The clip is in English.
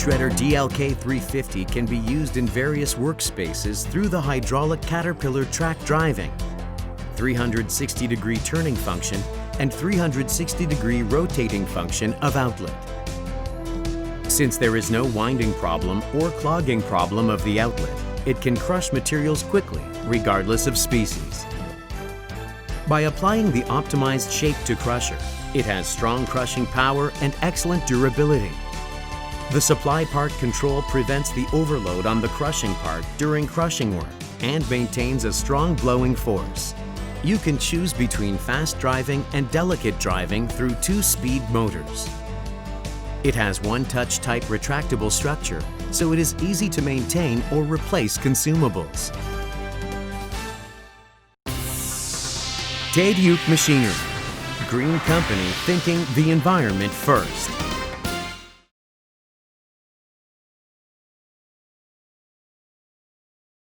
shredder DLK350 can be used in various workspaces through the hydraulic Caterpillar track driving, 360-degree turning function, and 360-degree rotating function of outlet. Since there is no winding problem or clogging problem of the outlet, it can crush materials quickly, regardless of species. By applying the optimized shape to crusher, it has strong crushing power and excellent durability. The supply part control prevents the overload on the crushing part during crushing work and maintains a strong blowing force. You can choose between fast driving and delicate driving through 2-speed motors. It has one-touch type retractable structure, so it is easy to maintain or replace consumables. Daerueg Machinery. Green company thinking the environment first.